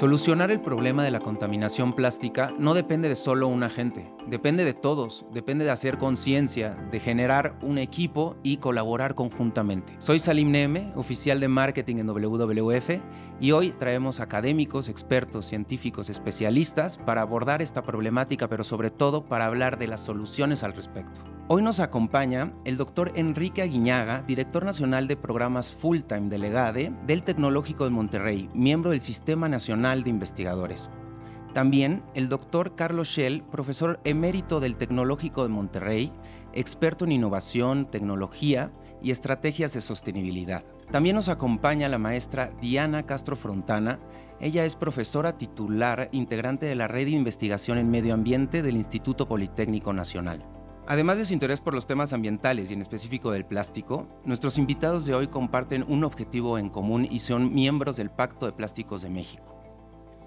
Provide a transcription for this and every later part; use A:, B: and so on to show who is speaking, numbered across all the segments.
A: Solucionar el problema de la contaminación plástica no depende de solo un agente, depende de todos, depende de hacer conciencia, de generar un equipo y colaborar conjuntamente. Soy Salim Neme, oficial de marketing en WWF, y hoy traemos académicos, expertos, científicos, especialistas para abordar esta problemática, pero sobre todo para hablar de las soluciones al respecto. Hoy nos acompaña el doctor Enrique Aguiñaga, director nacional de programas Full-Time Delegade del Tecnológico de Monterrey, miembro del Sistema Nacional de Investigadores. También el doctor Carlos Schell, profesor emérito del Tecnológico de Monterrey, experto en innovación, tecnología y estrategias de sostenibilidad. También nos acompaña la maestra Diana Castro Frontana. Ella es profesora titular, integrante de la Red de Investigación en Medio Ambiente del Instituto Politécnico Nacional. Además de su interés por los temas ambientales y en específico del plástico, nuestros invitados de hoy comparten un objetivo en común y son miembros del Pacto de Plásticos de México.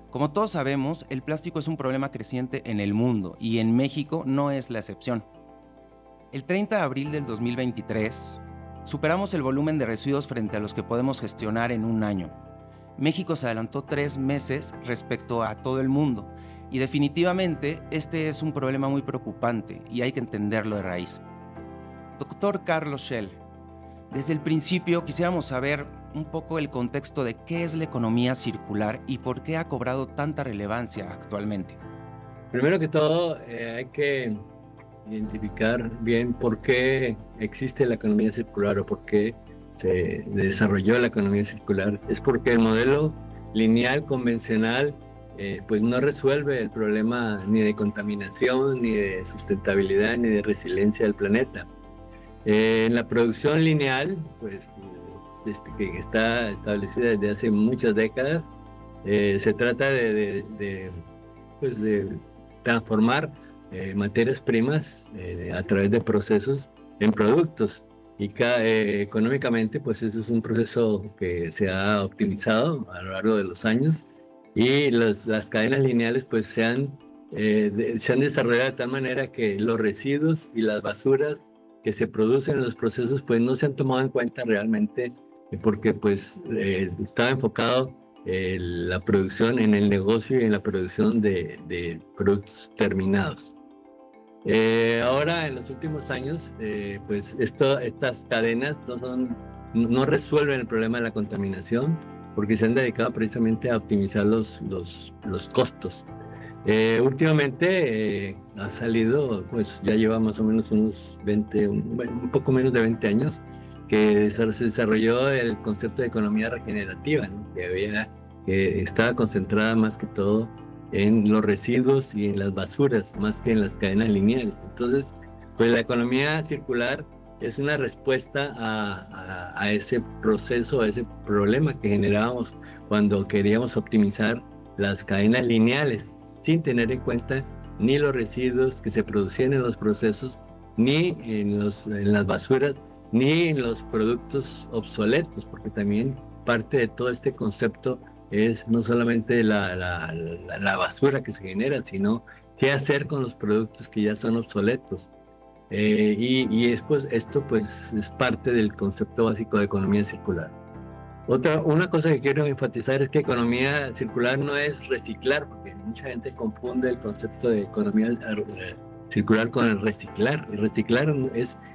A: Como todos sabemos, el plástico es un problema creciente en el mundo y en México no es la excepción. El 30 de abril del 2023, superamos el volumen de residuos frente a los que podemos gestionar en un año. México se adelantó 3 meses respecto a todo el mundo. Y definitivamente este es un problema muy preocupante y hay que entenderlo de raíz. Doctor Carlos Schell, desde el principio quisiéramos saber un poco el contexto de qué es la economía circular y por qué ha cobrado tanta relevancia actualmente.
B: Primero que todo, hay que identificar bien por qué existe la economía circular o por qué se desarrolló la economía circular. Es porque el modelo lineal convencional pues no resuelve el problema ni de contaminación, ni de sustentabilidad, ni de resiliencia del planeta. En la producción lineal, pues que está establecida desde hace muchas décadas, se trata pues, de transformar materias primas a través de procesos en productos. Y económicamente, pues eso es un proceso que se ha optimizado a lo largo de los años. Y las cadenas lineales pues se han desarrollado de tal manera que los residuos y las basuras que se producen en los procesos pues no se han tomado en cuenta realmente porque pues estaba enfocado la producción en el negocio y en la producción de productos terminados. Ahora en los últimos años pues estas cadenas no resuelven el problema de la contaminación porque se han dedicado precisamente a optimizar los costos. Últimamente ha salido, pues ya lleva más o menos unos 20, un poco menos de 20 años, que se desarrolló el concepto de economía regenerativa, ¿no? que estaba concentrada más que todo en los residuos y en las basuras, más que en las cadenas lineales. Entonces, pues la economía circular es una respuesta a ese proceso, a ese problema que generábamos cuando queríamos optimizar las cadenas lineales, sin tener en cuenta ni los residuos que se producían en los procesos, ni en las basuras, ni en los productos obsoletos, porque también parte de todo este concepto es no solamente la basura que se genera, sino qué hacer con los productos que ya son obsoletos. Y después esto pues es parte del concepto básico de economía circular. Una cosa que quiero enfatizar es que economía circular no es reciclar, porque mucha gente confunde el concepto de economía circular con el reciclar. El reciclar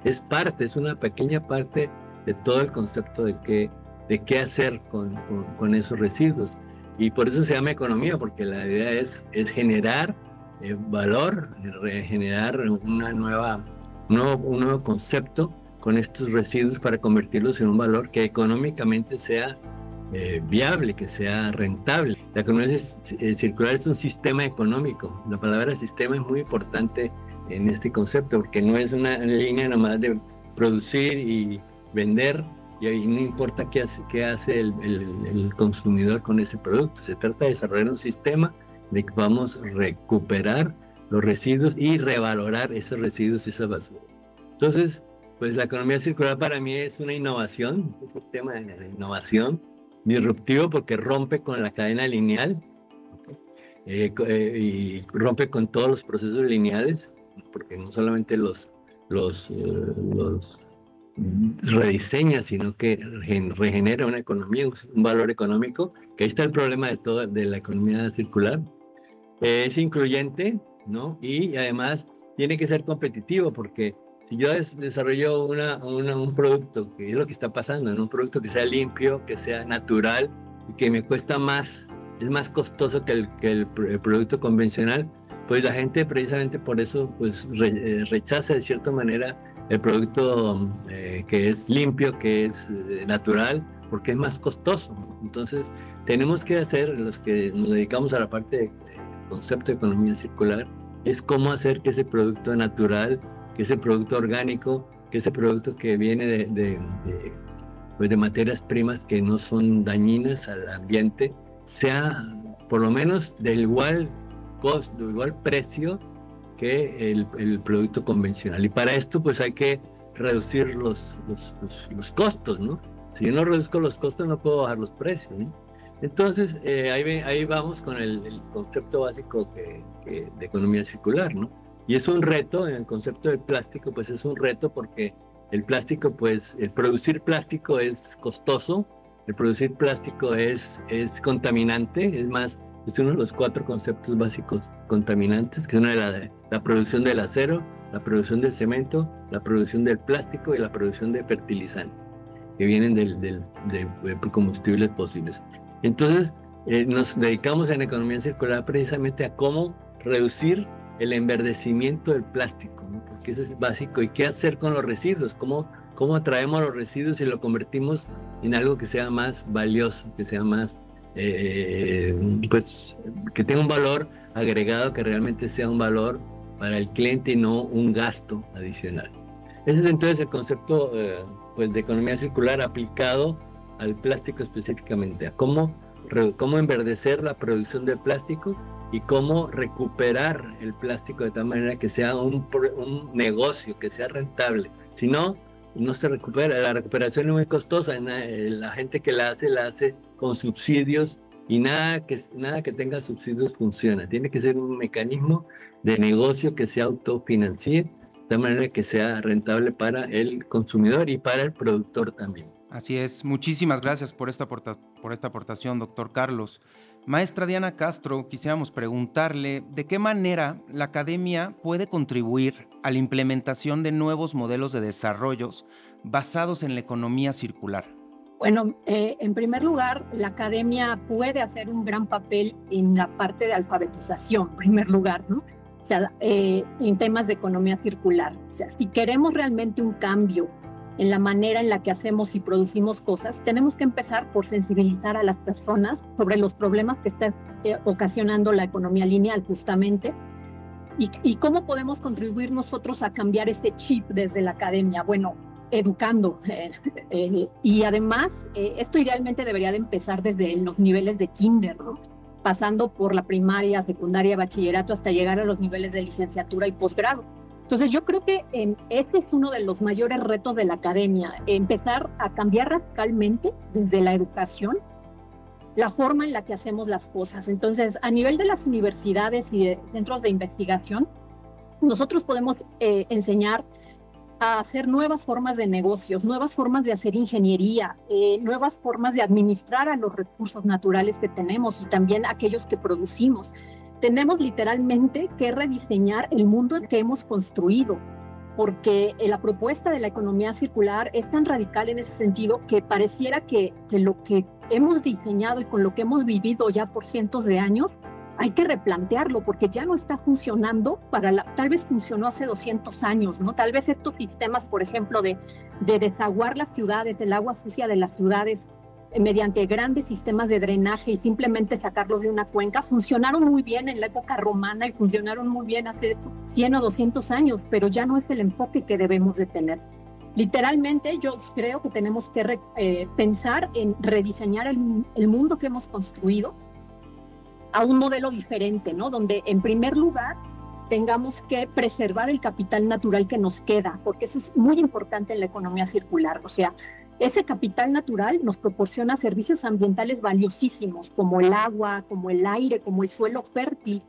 B: es una pequeña parte de todo el concepto de qué hacer con esos residuos. Y por eso se llama economía, porque la idea es generar valor, generar un nuevo concepto con estos residuos para convertirlos en un valor que económicamente sea viable, que sea rentable. La economía circular es un sistema económico. La palabra sistema es muy importante en este concepto porque no es una línea nomás de producir y vender y ahí no importa qué hace el consumidor con ese producto. Se trata de desarrollar un sistema de que vamos a recuperar los residuos y revalorar esos residuos y esas basuras. Entonces, pues la economía circular para mí es una innovación, es un tema de innovación disruptivo porque rompe con la cadena lineal y rompe con todos los procesos lineales, porque no solamente los rediseña, sino que regenera una economía, un valor económico, que ahí está el problema de la economía circular. Es incluyente, ¿no? Y además tiene que ser competitivo, porque si yo desarrollo un producto, que es lo que está pasando, ¿no? Un producto que sea limpio, que sea natural y que me cuesta más, es más costoso que el producto convencional, pues la gente precisamente por eso pues rechaza de cierta manera el producto que es limpio, que es natural, porque es más costoso. Entonces tenemos que hacer, los que nos dedicamos a la parte de concepto de economía circular, es cómo hacer que ese producto natural, que ese producto orgánico, que ese producto que viene pues de materias primas que no son dañinas al ambiente, sea por lo menos de igual costo, de igual precio que el producto convencional. Y para esto pues hay que reducir los costos, ¿no? Si yo no reduzco los costos no puedo bajar los precios, ¿no? Entonces, ahí vamos con el concepto básico de economía circular, ¿no? Y es un reto, en el concepto del plástico, pues es un reto porque el plástico, pues, el producir plástico es costoso, el producir plástico es contaminante, es más, es uno de los 4 conceptos básicos contaminantes, que son la producción del acero, la producción del cemento, la producción del plástico y la producción de fertilizantes, que vienen de combustibles fósiles. Entonces, nos dedicamos en economía circular precisamente a cómo reducir el enverdecimiento del plástico, ¿no? Porque eso es básico. ¿Y qué hacer con los residuos? ¿Cómo atraemos los residuos y lo convertimos en algo que sea más valioso, que sea más, pues, que tenga un valor agregado, que realmente sea un valor para el cliente y no un gasto adicional? Ese es entonces el concepto pues, de economía circular aplicado al plástico específicamente, a cómo enverdecer la producción del plástico y cómo recuperar el plástico de tal manera que sea un negocio, que sea rentable. Si no, no se recupera. La recuperación es muy costosa. La gente que la hace con subsidios y nada que tenga subsidios funciona. Tiene que ser un mecanismo de negocio que se autofinancie de tal manera que sea rentable para el consumidor y para el productor también.
A: Así es. Muchísimas gracias por esta aportación, doctor Carlos. Maestra Diana Castro, quisiéramos preguntarle de qué manera la academia puede contribuir a la implementación de nuevos modelos de desarrollos basados en la economía circular.
C: Bueno, en primer lugar, la academia puede hacer un gran papel en la parte de alfabetización, en primer lugar, ¿no? O sea, en temas de economía circular. O sea, si queremos realmente un cambio en la manera en la que hacemos y producimos cosas, tenemos que empezar por sensibilizar a las personas sobre los problemas que está ocasionando la economía lineal, justamente, y cómo podemos contribuir nosotros a cambiar ese chip desde la academia. Bueno, educando. Y además, esto idealmente debería de empezar desde los niveles de kinder, ¿no? Pasando por la primaria, secundaria, bachillerato, hasta llegar a los niveles de licenciatura y posgrado. Entonces yo creo que ese es uno de los mayores retos de la academia, empezar a cambiar radicalmente desde la educación la forma en la que hacemos las cosas. Entonces, a nivel de las universidades y de centros de investigación, nosotros podemos enseñar a hacer nuevas formas de negocios, nuevas formas de hacer ingeniería, nuevas formas de administrar a los recursos naturales que tenemos y también aquellos que producimos. Tenemos literalmente que rediseñar el mundo que hemos construido, porque la propuesta de la economía circular es tan radical en ese sentido que pareciera que lo que hemos diseñado y con lo que hemos vivido ya por cientos de años, hay que replantearlo porque ya no está funcionando tal vez funcionó hace 200 años, ¿no? Tal vez estos sistemas, por ejemplo, de desaguar las ciudades, el agua sucia de las ciudades, mediante grandes sistemas de drenaje y simplemente sacarlos de una cuenca, funcionaron muy bien en la época romana y funcionaron muy bien hace 100 o 200 años, pero ya no es el enfoque que debemos de tener. Literalmente yo creo que tenemos que pensar en rediseñar el mundo que hemos construido a un modelo diferente, ¿no? Donde en primer lugar tengamos que preservar el capital natural que nos queda, porque eso es muy importante en la economía circular. O sea, ese capital natural nos proporciona servicios ambientales valiosísimos, como el agua, como el aire, como el suelo fértil.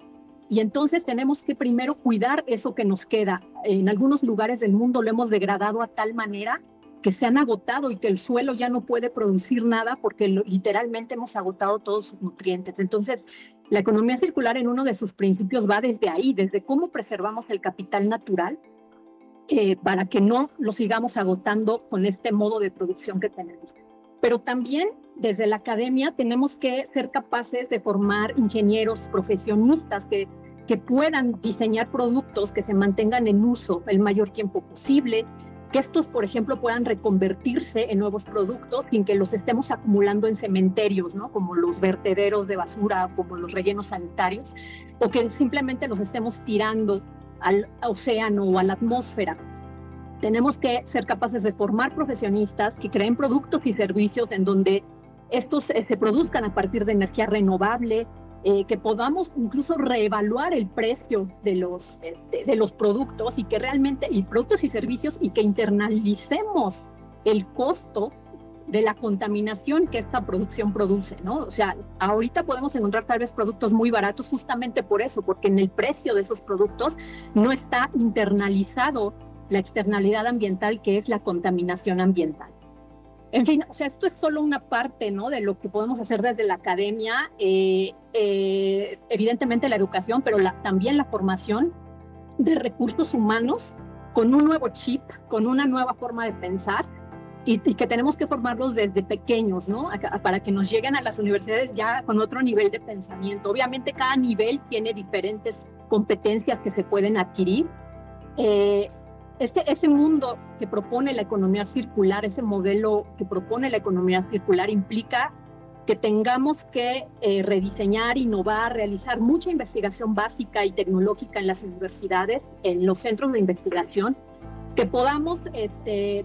C: Y entonces tenemos que primero cuidar eso que nos queda. En algunos lugares del mundo lo hemos degradado a tal manera que se han agotado y que el suelo ya no puede producir nada porque literalmente hemos agotado todos sus nutrientes. Entonces, la economía circular en uno de sus principios va desde ahí, desde cómo preservamos el capital natural para que no lo sigamos agotando con este modo de producción que tenemos. Pero también desde la academia tenemos que ser capaces de formar ingenieros profesionistas que puedan diseñar productos que se mantengan en uso el mayor tiempo posible, que estos, por ejemplo, puedan reconvertirse en nuevos productos sin que los estemos acumulando en cementerios, ¿no? Como los vertederos de basura, como los rellenos sanitarios, o que simplemente los estemos tirando al océano o a la atmósfera. Tenemos que ser capaces de formar profesionistas que creen productos y servicios en donde estos se produzcan a partir de energía renovable, que podamos incluso reevaluar el precio de los productos y que realmente, y productos y servicios, y que internalicemos el costo de la contaminación que esta producción produce, ¿no? O sea, ahorita podemos encontrar tal vez productos muy baratos justamente por eso, porque en el precio de esos productos no está internalizado la externalidad ambiental que es la contaminación ambiental. En fin, o sea, esto es solo una parte, ¿no?, de lo que podemos hacer desde la academia, evidentemente la educación, pero también la formación de recursos humanos con un nuevo chip, con una nueva forma de pensar, y que tenemos que formarlos desde pequeños, ¿no?, para que nos lleguen a las universidades ya con otro nivel de pensamiento. Obviamente cada nivel tiene diferentes competencias que se pueden adquirir. Ese mundo que propone la economía circular, ese modelo que propone la economía circular implica que tengamos que rediseñar, innovar, realizar mucha investigación básica y tecnológica en las universidades, en los centros de investigación, que podamos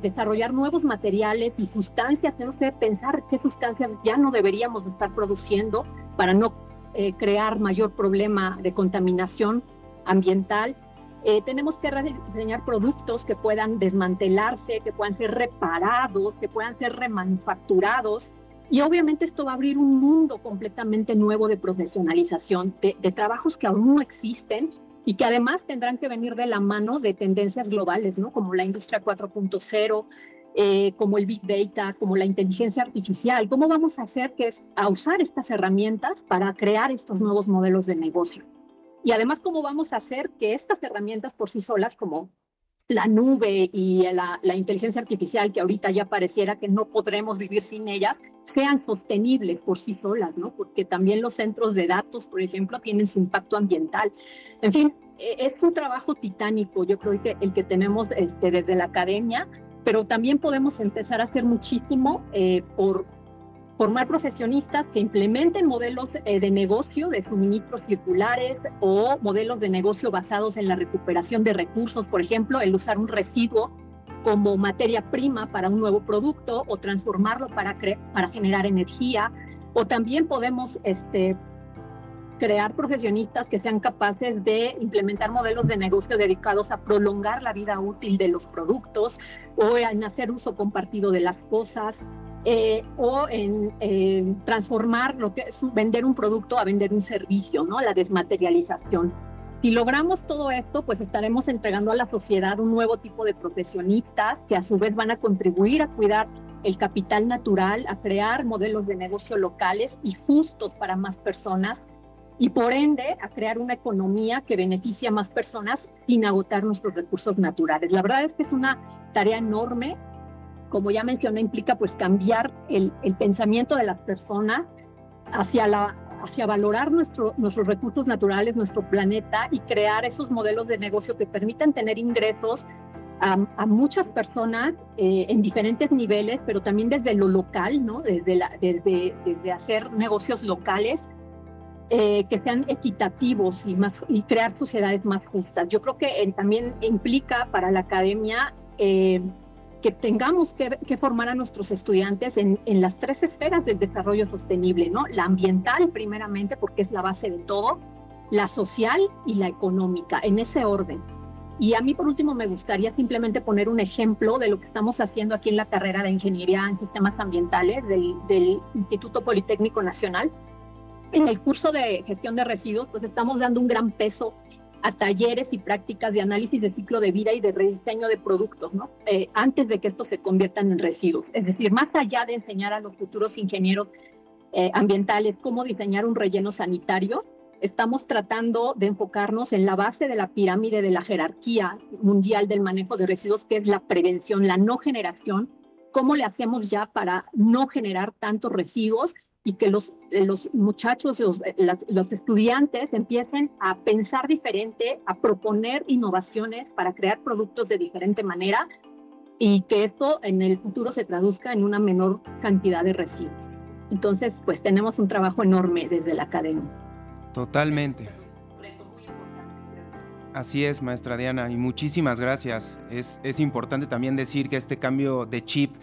C: desarrollar nuevos materiales y sustancias. Tenemos que pensar qué sustancias ya no deberíamos estar produciendo para no crear mayor problema de contaminación ambiental. Tenemos que diseñar productos que puedan desmantelarse, que puedan ser reparados, que puedan ser remanufacturados. Y obviamente esto va a abrir un mundo completamente nuevo de profesionalización, de trabajos que aún no existen y que además tendrán que venir de la mano de tendencias globales, ¿no?, como la industria 4.0, como el Big Data, como la inteligencia artificial. ¿Cómo vamos a hacer a usar estas herramientas para crear estos nuevos modelos de negocio? Y además, ¿cómo vamos a hacer que estas herramientas por sí solas, como la nube y la inteligencia artificial, que ahorita ya pareciera que no podremos vivir sin ellas, sean sostenibles por sí solas, ¿no? Porque también los centros de datos, por ejemplo, tienen su impacto ambiental. En fin, es un trabajo titánico, yo creo que el que tenemos desde la academia, pero también podemos empezar a hacer muchísimo por formar profesionistas que implementen modelos de negocio de suministros circulares o modelos de negocio basados en la recuperación de recursos, por ejemplo, el usar un residuo como materia prima para un nuevo producto o transformarlo para generar energía. O también podemos crear profesionistas que sean capaces de implementar modelos de negocio dedicados a prolongar la vida útil de los productos o en hacer uso compartido de las cosas. O en transformar lo que es vender un producto a vender un servicio, ¿no?, la desmaterialización. Si logramos todo esto, pues estaremos entregando a la sociedad un nuevo tipo de profesionistas que a su vez van a contribuir a cuidar el capital natural, a crear modelos de negocio locales y justos para más personas y por ende a crear una economía que beneficie a más personas sin agotar nuestros recursos naturales. La verdad es que es una tarea enorme. Como ya mencioné, implica pues cambiar el pensamiento de las personas hacia valorar nuestros recursos naturales, nuestro planeta, y crear esos modelos de negocio que permitan tener ingresos a muchas personas en diferentes niveles, pero también desde lo local, ¿no?, desde hacer negocios locales que sean equitativos y crear sociedades más justas. Yo creo que también implica para la academia que tengamos que formar a nuestros estudiantes en las tres esferas del desarrollo sostenible, ¿no? La ambiental, primeramente, porque es la base de todo, la social y la económica, en ese orden. Y a mí, por último, me gustaría simplemente poner un ejemplo de lo que estamos haciendo aquí en la carrera de Ingeniería en Sistemas Ambientales del Instituto Politécnico Nacional. En el curso de Gestión de Residuos, pues estamos dando un gran peso a talleres y prácticas de análisis de ciclo de vida y de rediseño de productos, ¿no? Antes de que estos se conviertan en residuos. Es decir, más allá de enseñar a los futuros ingenieros ambientales cómo diseñar un relleno sanitario, estamos tratando de enfocarnos en la base de la pirámide de la jerarquía mundial del manejo de residuos, que es la prevención, la no generación. ¿Cómo le hacemos ya para no generar tantos residuos y que los muchachos, los estudiantes empiecen a pensar diferente, a proponer innovaciones para crear productos de diferente manera y que esto en el futuro se traduzca en una menor cantidad de residuos? Entonces, pues tenemos un trabajo enorme desde la academia.
A: Totalmente. Así es, maestra Diana, y muchísimas gracias. Es importante también decir que este cambio de chip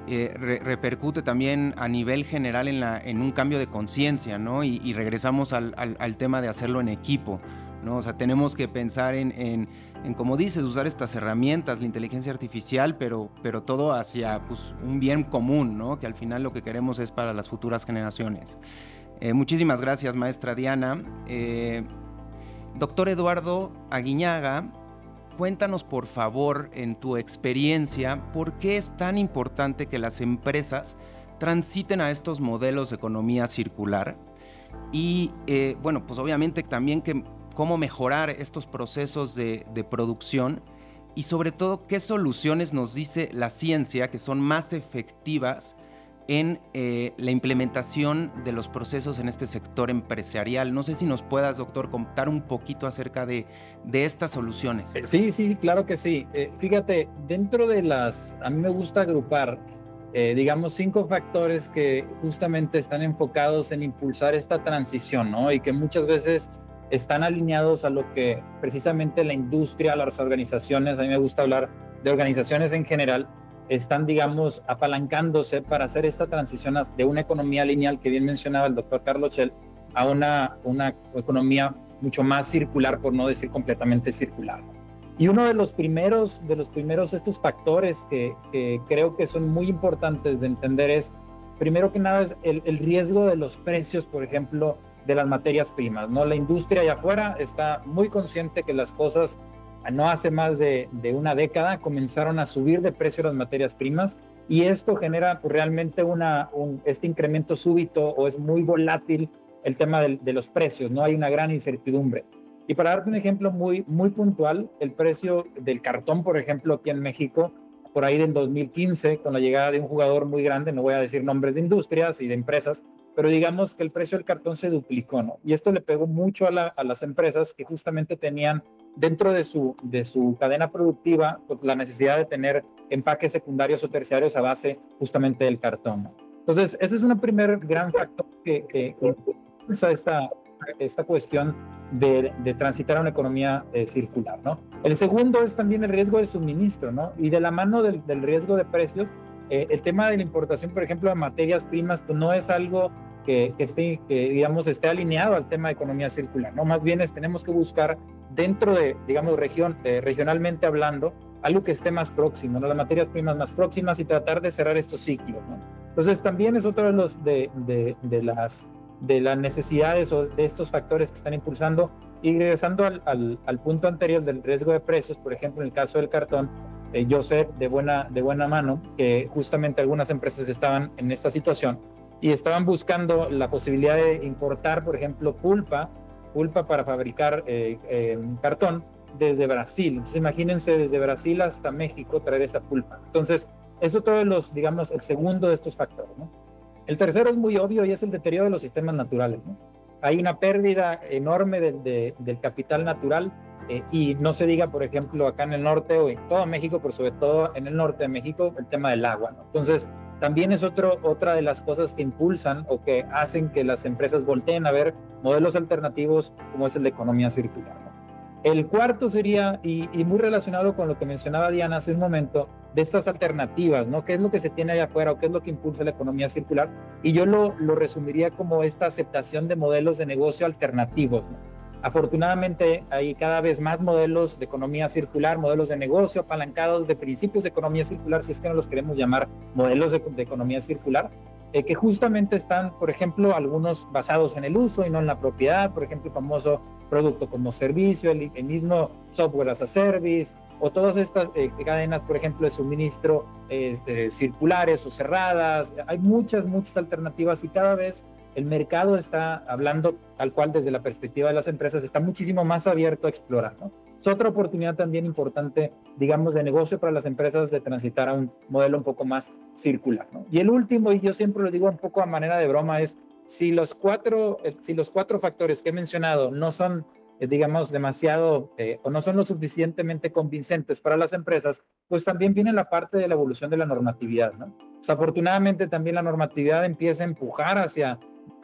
A: repercute también a nivel general en un cambio de conciencia, ¿no? Y regresamos al tema de hacerlo en equipo, ¿no? O sea, tenemos que pensar en como dices, usar estas herramientas, la inteligencia artificial, pero todo hacia pues, un bien común, ¿no? Que al final lo que queremos es para las futuras generaciones. Muchísimas gracias, maestra Diana. Doctor Eduardo Aguiñaga, cuéntanos por favor, en tu experiencia, ¿por qué es tan importante que las empresas transiten a estos modelos de economía circular? Y bueno, pues obviamente también cómo mejorar estos procesos de producción y sobre todo qué soluciones nos dice la ciencia que son más efectivas en la implementación de los procesos en este sector empresarial. No sé si nos puedas, doctor, contar un poquito acerca de estas soluciones.
D: Sí, claro que sí. Fíjate, dentro de a mí me gusta agrupar, digamos, 5 factores que justamente están enfocados en impulsar esta transición, ¿no? Y que muchas veces están alineados a lo que precisamente la industria, las organizaciones, a mí me gusta hablar de organizaciones en general, están, digamos, apalancándose para hacer esta transición de una economía lineal que bien mencionaba el doctor Carlos Shell a una economía mucho más circular, por no decir completamente circular. Y uno de los primeros estos factores que creo que son muy importantes de entender es, primero que nada, es el riesgo de los precios, por ejemplo, de las materias primas, ¿no? La industria allá afuera está muy consciente que las cosas no hace más de una década comenzaron a subir de precio las materias primas y esto genera pues, realmente este incremento súbito o es muy volátil el tema de los precios, ¿no? Hay una gran incertidumbre. Y para darte un ejemplo muy puntual, el precio del cartón, por ejemplo, aquí en México, por ahí del 2015, con la llegada de un jugador muy grande, no voy a decir nombres de industrias y de empresas, pero digamos que el precio del cartón se duplicó, ¿no? Y esto le pegó mucho a las empresas que justamente tenían dentro de su cadena productiva pues, la necesidad de tener empaques secundarios o terciarios a base justamente del cartón, ¿no? Entonces, ese es un primer gran factor que impulsa esta cuestión de transitar a una economía circular, ¿no? El segundo es también el riesgo de suministro, ¿no? Y de la mano del riesgo de precios, el tema de la importación, por ejemplo, de materias primas, pues no es algo que digamos, esté alineado al tema de economía circular, ¿no? Más bien tenemos que buscar dentro de, digamos, regionalmente hablando, algo que esté más próximo, ¿no? Las materias primas más próximas y tratar de cerrar estos ciclos, ¿no? Entonces, también es otro de las necesidades o de estos factores que están impulsando. Y regresando al punto anterior del riesgo de precios, por ejemplo, en el caso del cartón, yo sé de buena mano que justamente algunas empresas estaban en esta situación y estaban buscando la posibilidad de importar, por ejemplo, pulpa para fabricar cartón desde Brasil. Entonces, imagínense desde Brasil hasta México traer esa pulpa. Entonces, es otro de los, digamos, el segundo de estos factores, ¿no? El tercero es muy obvio y es el deterioro de los sistemas naturales, ¿no? Hay una pérdida enorme del capital natural y no se diga, por ejemplo, acá en el norte o en todo México, pero sobre todo en el norte de México, el tema del agua, ¿no? Entonces, también es otra de las cosas que impulsan o que hacen que las empresas volteen a ver modelos alternativos como es el de economía circular, ¿no? El cuarto sería, y muy relacionado con lo que mencionaba Diana hace un momento, de estas alternativas, ¿no? ¿Qué es lo que se tiene allá afuera o qué es lo que impulsa la economía circular? Y yo lo resumiría como esta aceptación de modelos de negocio alternativos, ¿no? Afortunadamente hay cada vez más modelos de economía circular, modelos de negocio apalancados de principios de economía circular, si es que no los queremos llamar modelos de economía circular, que justamente están, por ejemplo, algunos basados en el uso y no en la propiedad, por ejemplo, el famoso producto como servicio, el mismo software as a service, o todas estas cadenas, por ejemplo, de suministro circulares o cerradas. Hay muchas alternativas y cada vez el mercado está hablando tal cual desde la perspectiva de las empresas, está muchísimo más abierto a explorar, ¿no? Es otra oportunidad también importante, digamos, de negocio para las empresas de transitar a un modelo un poco más circular, ¿no? Y el último, y yo siempre lo digo un poco a manera de broma, es si los cuatro factores que he mencionado no son, digamos, demasiado o no son lo suficientemente convincentes para las empresas, pues también viene la parte de la evolución de la normatividad, ¿no? O sea, afortunadamente también la normatividad empieza a empujar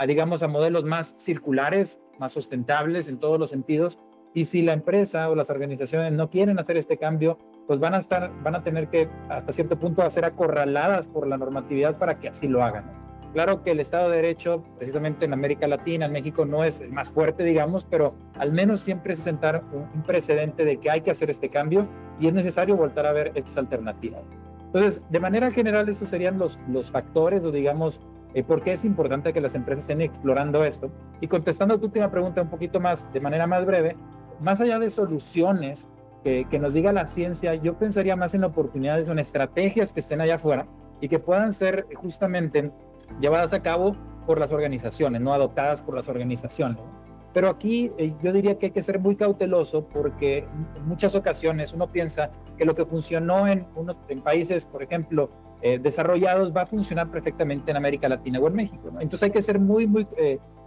D: digamos, a modelos más circulares, más sustentables en todos los sentidos. Y si la empresa o las organizaciones no quieren hacer este cambio, pues van a tener que, hasta cierto punto, ser acorraladas por la normatividad para que así lo hagan, ¿no? Claro que el Estado de Derecho, precisamente en América Latina, en México, no es el más fuerte, digamos, pero al menos siempre es sentar un precedente de que hay que hacer este cambio y es necesario voltar a ver estas alternativas. Entonces, de manera general, esos serían los factores o, digamos, por qué es importante que las empresas estén explorando esto. Y contestando a tu última pregunta un poquito más, de manera más breve, más allá de soluciones que nos diga la ciencia, yo pensaría más en oportunidades o en estrategias que estén allá afuera y que puedan ser justamente llevadas a cabo por las organizaciones, no adoptadas por las organizaciones. Pero aquí yo diría que hay que ser muy cauteloso porque en muchas ocasiones uno piensa que lo que funcionó en países, por ejemplo, desarrollados va a funcionar perfectamente en América Latina o en México, ¿no? Entonces hay que ser muy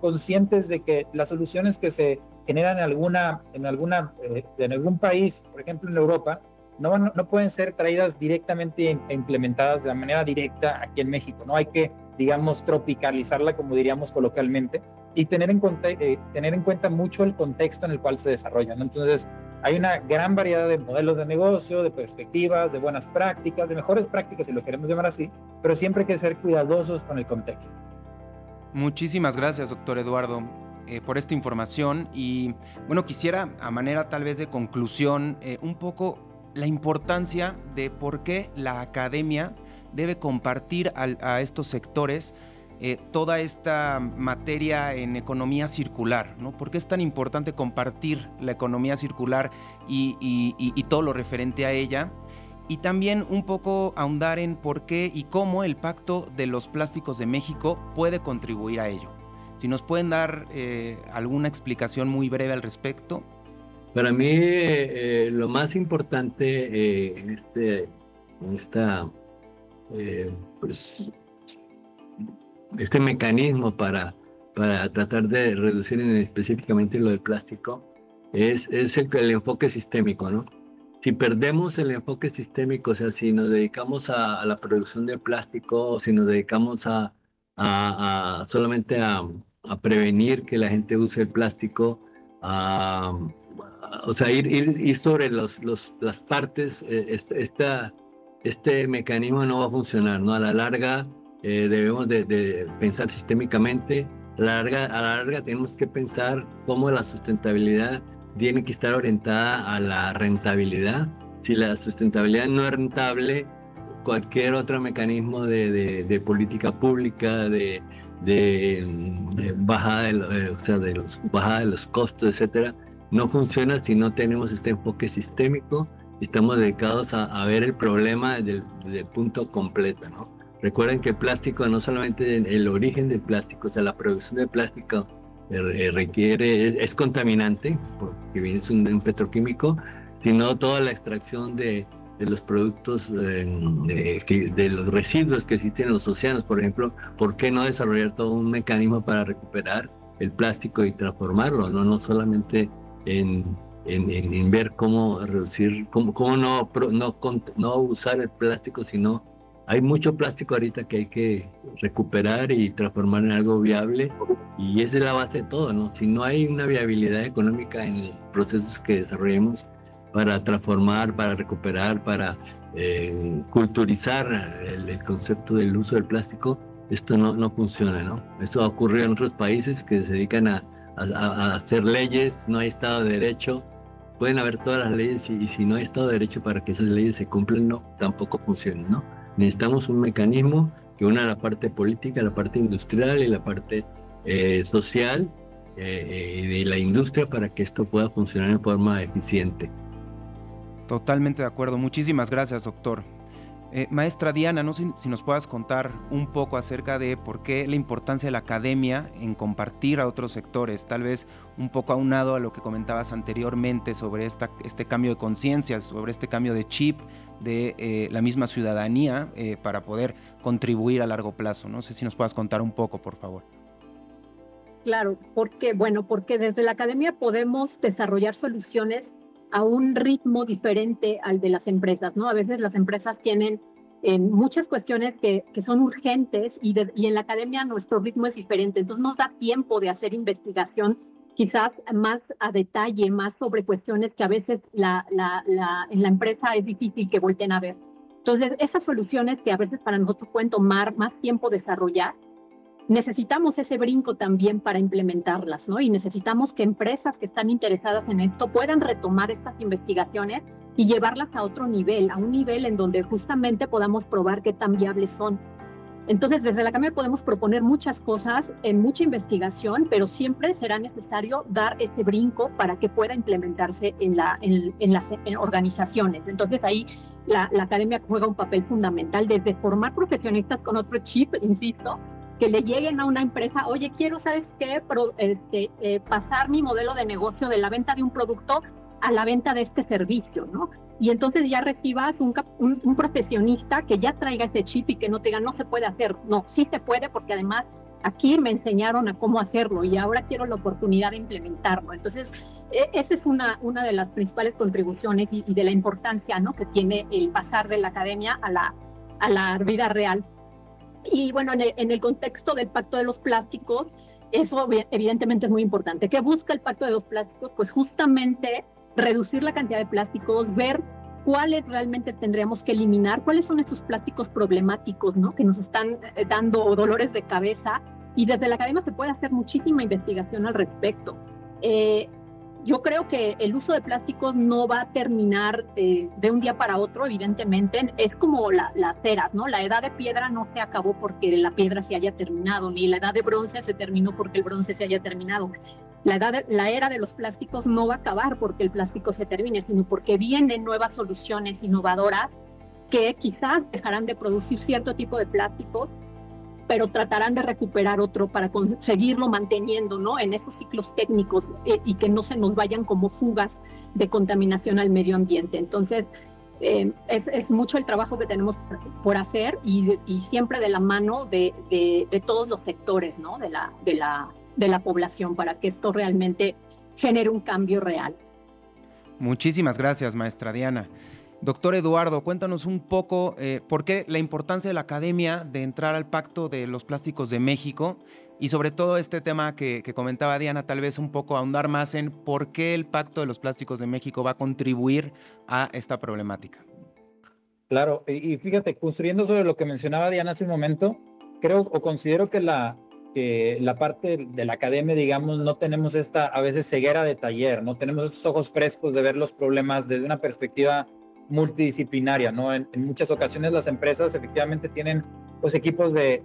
D: conscientes de que las soluciones que se generan en algún país, por ejemplo en Europa, no pueden ser traídas directamente e implementadas de manera directa aquí en México, ¿no? Hay que, digamos, tropicalizarla, como diríamos coloquialmente, y tener en cuenta mucho el contexto en el cual se desarrollan, ¿no? Entonces, hay una gran variedad de modelos de negocio, de perspectivas, de buenas prácticas, de mejores prácticas, si lo queremos llamar así, pero siempre hay que ser cuidadosos con el contexto.
A: Muchísimas gracias, doctor Eduardo, por esta información. Y bueno, quisiera, a manera tal vez de conclusión, un poco la importancia de por qué la academia debe compartir a estos sectores toda esta materia en economía circular, ¿no? ¿Por qué es tan importante compartir la economía circular y todo lo referente a ella? Y también un poco ahondar en por qué y cómo el Pacto de los Plásticos de México puede contribuir a ello. Si nos pueden dar alguna explicación muy breve al respecto.
B: Para mí, lo más importante este mecanismo para tratar de reducir específicamente lo del plástico es el enfoque sistémico, ¿no? Si perdemos el enfoque sistémico, o sea, si nos dedicamos a la producción de plástico, o si nos dedicamos solamente a prevenir que la gente use el plástico, o sea, ir sobre las partes, este mecanismo no va a funcionar, ¿no? A la larga debemos de pensar sistémicamente. A la larga tenemos que pensar cómo la sustentabilidad tiene que estar orientada a la rentabilidad. Si la sustentabilidad no es rentable, cualquier otro mecanismo de política pública, de bajada bajada de los costos, etcétera, no funciona si no tenemos este enfoque sistémico y estamos dedicados a ver el problema desde el punto completo, ¿no? Recuerden que el plástico, no solamente el origen del plástico, o sea, la producción de plástico es contaminante, porque viene de un petroquímico, sino toda la extracción de los productos, de los residuos que existen en los océanos, por ejemplo. ¿Por qué no desarrollar todo un mecanismo para recuperar el plástico y transformarlo? No solamente en ver cómo reducir, cómo no usar el plástico, sino hay mucho plástico ahorita que hay que recuperar y transformar en algo viable, y esa es la base de todo, ¿no? Si no hay una viabilidad económica en los procesos que desarrollemos para transformar, para recuperar, para culturizar el concepto del uso del plástico, esto no funciona, ¿no? Eso ha ocurrido en otros países que se dedican a hacer leyes, no hay Estado de Derecho. Pueden haber todas las leyes y si no hay Estado de Derecho para que esas leyes se cumplan, tampoco funcionan, ¿no? Necesitamos un mecanismo que una la parte política, la parte industrial y la parte social de la industria para que esto pueda funcionar de forma eficiente.
A: Totalmente de acuerdo. Muchísimas gracias, doctor. Maestra Diana, no sé si nos puedas contar un poco acerca de por qué la importancia de la academia en compartir a otros sectores, tal vez un poco aunado a lo que comentabas anteriormente sobre este cambio de conciencia, sobre este cambio de chip de la misma ciudadanía para poder contribuir a largo plazo. No sé si nos puedas contar un poco, por favor.
C: Claro, porque desde la academia podemos desarrollar soluciones a un ritmo diferente al de las empresas, ¿no? A veces las empresas tienen muchas cuestiones que son urgentes y en la academia nuestro ritmo es diferente, entonces nos da tiempo de hacer investigación quizás más a detalle, más sobre cuestiones que a veces en la empresa es difícil que volteen a ver. Entonces, esas soluciones que a veces para nosotros pueden tomar más tiempo desarrollar, necesitamos ese brinco también para implementarlas, ¿no? Y necesitamos que empresas que están interesadas en esto puedan retomar estas investigaciones y llevarlas a otro nivel, a un nivel en donde justamente podamos probar qué tan viables son. Entonces, desde la academia podemos proponer muchas cosas, mucha investigación, pero siempre será necesario dar ese brinco para que pueda implementarse en las organizaciones. Entonces, ahí la academia juega un papel fundamental desde formar profesionistas con otro chip, insisto, que le lleguen a una empresa, oye, quiero, ¿sabes qué? Pasar mi modelo de negocio de la venta de un producto a la venta de este servicio, ¿no? Y entonces ya recibas un profesionista que ya traiga ese chip y que no te diga, no se puede hacer. No, sí se puede porque además aquí me enseñaron a cómo hacerlo y ahora quiero la oportunidad de implementarlo. Entonces, esa es una de las principales contribuciones y de la importancia, ¿no?, que tiene el pasar de la academia a la vida real. Y bueno, en el contexto del Pacto de los Plásticos, eso evidentemente es muy importante. ¿Qué busca el Pacto de los Plásticos? Pues justamente reducir la cantidad de plásticos, ver cuáles realmente tendríamos que eliminar, cuáles son estos plásticos problemáticos, ¿no?, que nos están dando dolores de cabeza. Y desde la academia se puede hacer muchísima investigación al respecto. Yo creo que el uso de plásticos no va a terminar de un día para otro, evidentemente. Es como las eras, ¿no? La edad de piedra no se acabó porque la piedra se haya terminado, ni la edad de bronce se terminó porque el bronce se haya terminado. La era de los plásticos no va a acabar porque el plástico se termine, sino porque vienen nuevas soluciones innovadoras que quizás dejarán de producir cierto tipo de plásticos, pero tratarán de recuperar otro para seguirlo manteniendo, ¿no?, en esos ciclos técnicos y que no se nos vayan como fugas de contaminación al medio ambiente. Entonces, es mucho el trabajo que tenemos por hacer y siempre de la mano de todos los sectores, ¿no?, de la población para que esto realmente genere un cambio real.
A: Muchísimas gracias, maestra Diana. Doctor Eduardo, cuéntanos un poco por qué la importancia de la academia de entrar al Pacto de los Plásticos de México y sobre todo este tema que comentaba Diana, tal vez un poco ahondar más en por qué el Pacto de los Plásticos de México va a contribuir a esta problemática.
D: Claro, y fíjate, construyendo sobre lo que mencionaba Diana hace un momento, creo o considero que la parte de la academia, digamos, no tenemos esta a veces ceguera de taller, no tenemos estos ojos frescos de ver los problemas desde una perspectiva multidisciplinaria, ¿no? En muchas ocasiones las empresas efectivamente tienen pues equipos de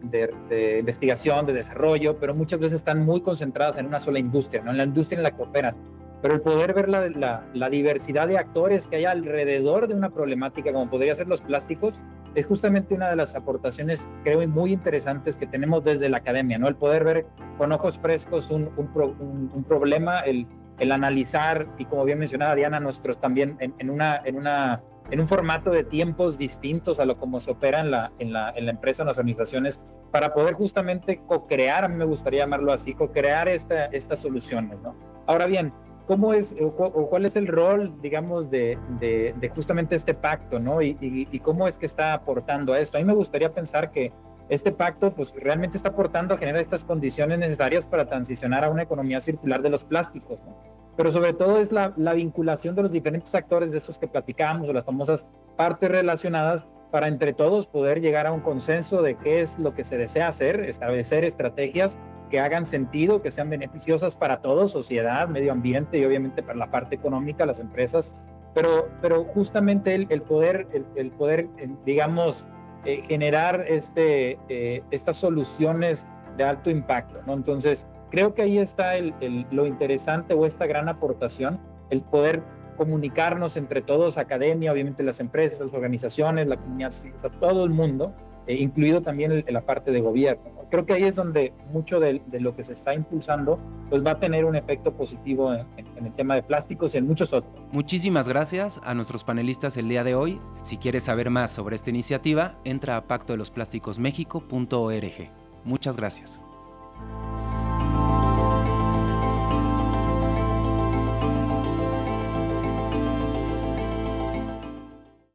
D: investigación, de desarrollo, pero muchas veces están muy concentradas en una sola industria, ¿no?, en la industria en la que operan. Pero el poder ver la diversidad de actores que hay alrededor de una problemática como podría ser los plásticos es justamente una de las aportaciones, creo, muy interesantes que tenemos desde la academia, ¿no? El poder ver con ojos frescos un problema, el analizar, y como bien mencionaba Diana, nuestros también en un formato de tiempos distintos a lo como se opera en la empresa, en las organizaciones, para poder justamente co-crear, a mí me gustaría llamarlo así, co-crear estas soluciones, ¿no? Ahora bien, ¿cómo es o cuál es el rol, digamos, de justamente este pacto, ¿no? Y cómo es que está aportando a esto? A mí me gustaría pensar que este pacto pues realmente está aportando a generar estas condiciones necesarias para transicionar a una economía circular de los plásticos, ¿no? Pero sobre todo es la vinculación de los diferentes actores de estos que platicamos, o las famosas partes relacionadas, para entre todos poder llegar a un consenso de qué es lo que se desea hacer, establecer estrategias que hagan sentido, que sean beneficiosas para todos, sociedad, medio ambiente y obviamente para la parte económica, las empresas, pero justamente el poder, digamos, generar estas soluciones de alto impacto, ¿no? Entonces, creo que ahí está lo interesante o esta gran aportación, el poder comunicarnos entre todos, academia, obviamente las empresas, las organizaciones, la comunidad, o sea, todo el mundo, incluido también la parte de gobierno. Creo que ahí es donde mucho de lo que se está impulsando pues va a tener un efecto positivo en el tema de plásticos y en muchos otros.
A: Muchísimas gracias a nuestros panelistas el día de hoy. Si quieres saber más sobre esta iniciativa, entra a pactodelosplásticosmexico.org. Muchas gracias.